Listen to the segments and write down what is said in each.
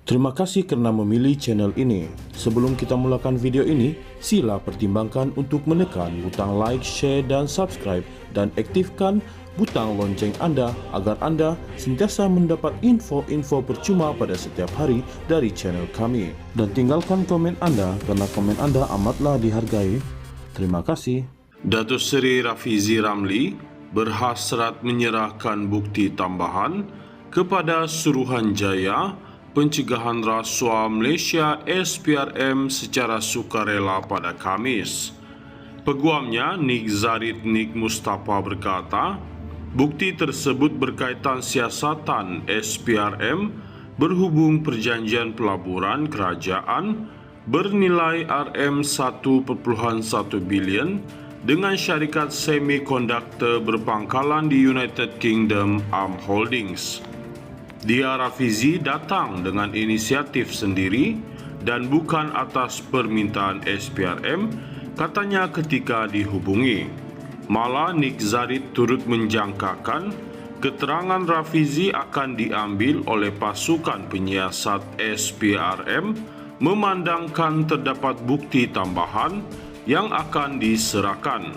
Terima kasih kerana memilih channel ini. Sebelum kita mulakan video ini, sila pertimbangkan untuk menekan butang like, share dan subscribe dan aktifkan butang lonceng anda agar anda sentiasa mendapat info-info percuma pada setiap hari dari channel kami. Dan tinggalkan komen anda kerana komen anda amatlah dihargai. Terima kasih. Datuk Seri Rafizi Ramli berhasrat menyerahkan bukti tambahan kepada Suruhanjaya Pencegahan Rasuah Malaysia SPRM secara sukarela pada Khamis. Peguamnya Nik Zarid Nik Mustafa berkata, bukti tersebut berkaitan siasatan SPRM berhubung perjanjian pelaburan kerajaan bernilai RM1.1 bilion dengan syarikat semikonduktor berpangkalan di United Kingdom Arm Holdings. Dia Rafizi datang dengan inisiatif sendiri dan bukan atas permintaan SPRM, katanya ketika dihubungi. Malah Nik Zarid turut menjangkakan keterangan Rafizi akan diambil oleh pasukan penyiasat SPRM memandangkan terdapat bukti tambahan yang akan diserahkan.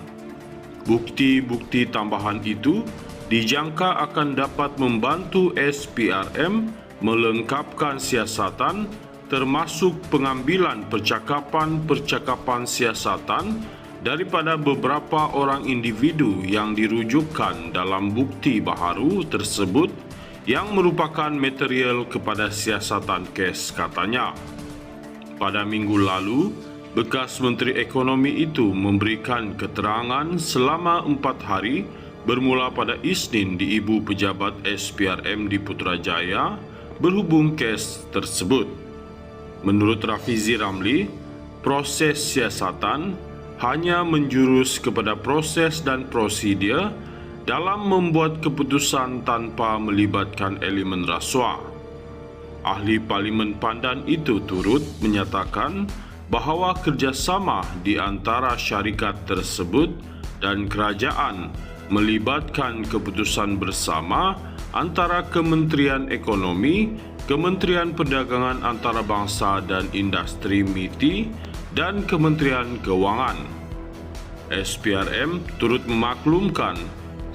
Bukti-bukti tambahan itu dijangka akan dapat membantu SPRM melengkapkan siasatan termasuk pengambilan percakapan-percakapan siasatan daripada beberapa orang individu yang dirujukkan dalam bukti baharu tersebut yang merupakan material kepada siasatan kes, katanya. Pada minggu lalu, bekas Menteri Ekonomi itu memberikan keterangan selama 4 hari bermula pada Isnin di Ibu Pejabat SPRM di Putrajaya berhubung kes tersebut. Menurut Rafizi Ramli, proses siasatan hanya menjurus kepada proses dan prosedur dalam membuat keputusan tanpa melibatkan elemen rasuah. Ahli Parlimen Pandan itu turut menyatakan bahawa kerjasama di antara syarikat tersebut dan kerajaan melibatkan keputusan bersama antara Kementerian Ekonomi, Kementerian Perdagangan Antarabangsa dan Industri MITI dan Kementerian Kewangan. SPRM turut memaklumkan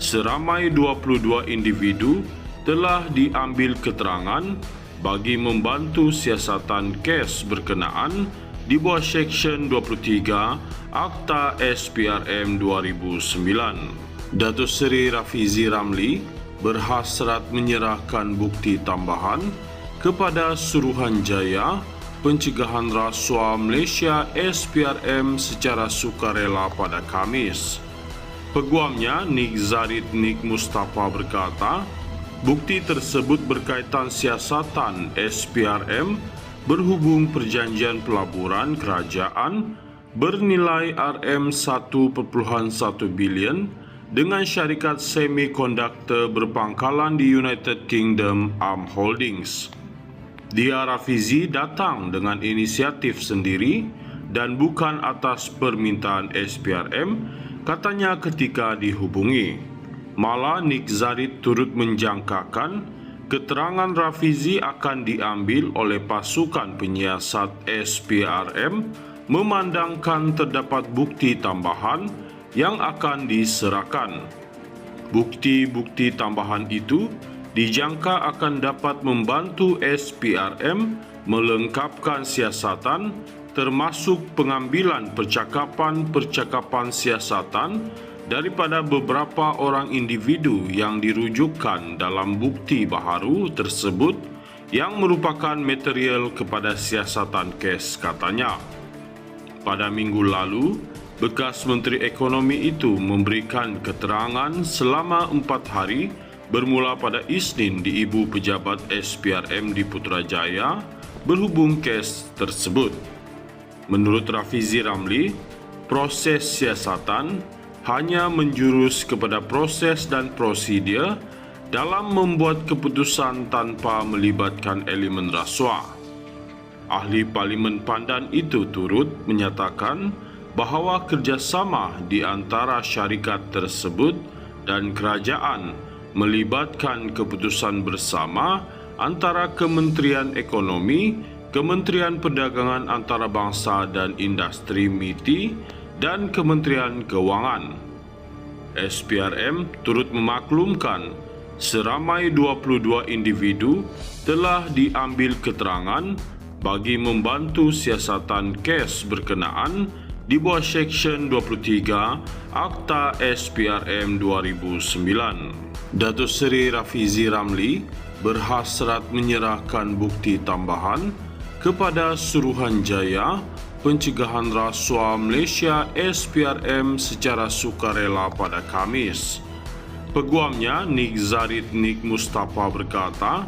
seramai 22 individu telah diambil keterangan bagi membantu siasatan kes berkenaan di bawah Seksyen 23 Akta SPRM 2009. Datuk Seri Rafizi Ramli berhasrat menyerahkan bukti tambahan kepada Suruhanjaya Pencegahan Rasuah Malaysia SPRM secara sukarela pada Khamis. Peguamnya Nik Zarid Nik Mustafa berkata, bukti tersebut berkaitan siasatan SPRM berhubung perjanjian pelaburan kerajaan bernilai RM1.1 bilion dengan syarikat semikonduktor berpangkalan di United Kingdom Arm Holdings. Dia Rafizi datang dengan inisiatif sendiri dan bukan atas permintaan SPRM, katanya ketika dihubungi. Malah Nik Zarid turut menjangkakan keterangan Rafizi akan diambil oleh pasukan penyiasat SPRM memandangkan terdapat bukti tambahan yang akan diserahkan. Bukti-bukti tambahan itu dijangka akan dapat membantu SPRM melengkapkan siasatan termasuk pengambilan percakapan-percakapan siasatan daripada beberapa orang individu yang dirujukkan dalam bukti baharu tersebut yang merupakan material kepada siasatan kes, katanya. Pada minggu lalu, bekas Menteri Ekonomi itu memberikan keterangan selama 4 hari bermula pada Isnin di Ibu Pejabat SPRM di Putrajaya berhubung kes tersebut. Menurut Rafizi Ramli, proses siasatan hanya menjurus kepada proses dan prosedur dalam membuat keputusan tanpa melibatkan elemen rasuah. Ahli Parlimen Pandan itu turut menyatakan bahawa kerjasama di antara syarikat tersebut dan kerajaan melibatkan keputusan bersama antara Kementerian Ekonomi, Kementerian Perdagangan Antarabangsa dan Industri MITI, dan Kementerian Keuangan. SPRM turut memaklumkan seramai 22 individu telah diambil keterangan bagi membantu siasatan kes berkenaan di bawah Seksyen 23 Akta SPRM 2009. Datuk Seri Rafizi Ramli berhasrat menyerahkan bukti tambahan kepada Suruhanjaya Pencegahan Rasuah Malaysia SPRM secara sukarela pada Khamis. Peguamnya Nik Zarid Nik Mustafa berkata,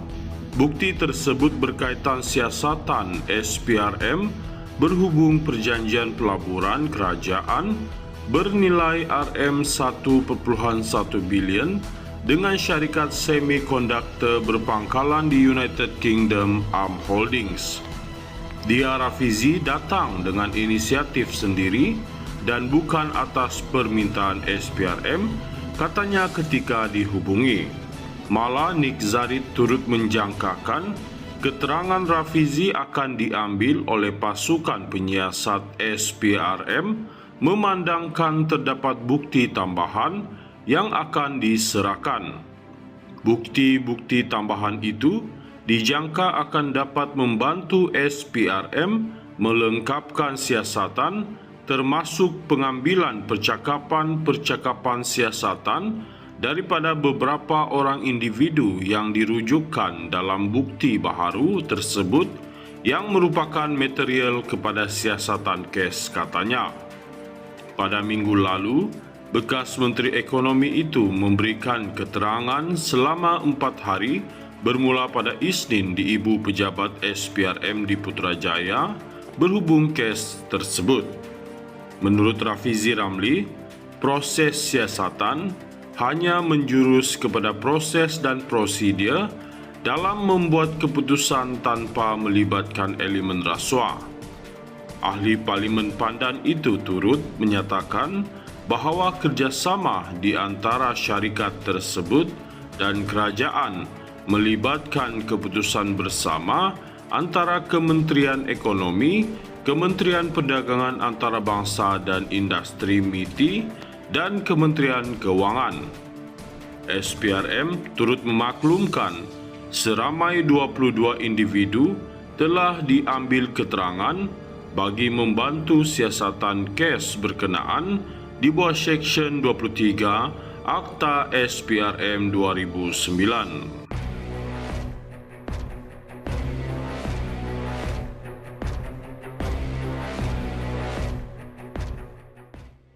bukti tersebut berkaitan siasatan SPRM berhubung perjanjian pelaburan kerajaan bernilai RM1.1 bilion dengan syarikat semikonduktor berpangkalan di United Kingdom Arm Holdings. Dia Rafizi datang dengan inisiatif sendiri dan bukan atas permintaan SPRM, katanya ketika dihubungi. Malah Nik Zarid turut menjangkakan keterangan Rafizi akan diambil oleh pasukan penyiasat SPRM memandangkan terdapat bukti tambahan yang akan diserahkan. Bukti-bukti tambahan itu dijangka akan dapat membantu SPRM melengkapkan siasatan termasuk pengambilan percakapan-percakapan siasatan daripada beberapa orang individu yang dirujukkan dalam bukti baharu tersebut yang merupakan material kepada siasatan kes, katanya. Pada minggu lalu, bekas Menteri Ekonomi itu memberikan keterangan selama 4 hari bermula pada Isnin di Ibu Pejabat SPRM di Putrajaya berhubung kes tersebut. Menurut Rafizi Ramli, proses siasatan hanya menjurus kepada proses dan prosedur dalam membuat keputusan tanpa melibatkan elemen rasuah. Ahli Parlimen Pandan itu turut menyatakan bahawa kerjasama di antara syarikat tersebut dan kerajaan melibatkan keputusan bersama antara Kementerian Ekonomi, Kementerian Perdagangan Antarabangsa dan Industri MITI dan Kementerian Keuangan. SPRM turut memaklumkan seramai 22 individu telah diambil keterangan bagi membantu siasatan kes berkenaan di bawah Seksyen 23 Akta SPRM 2009.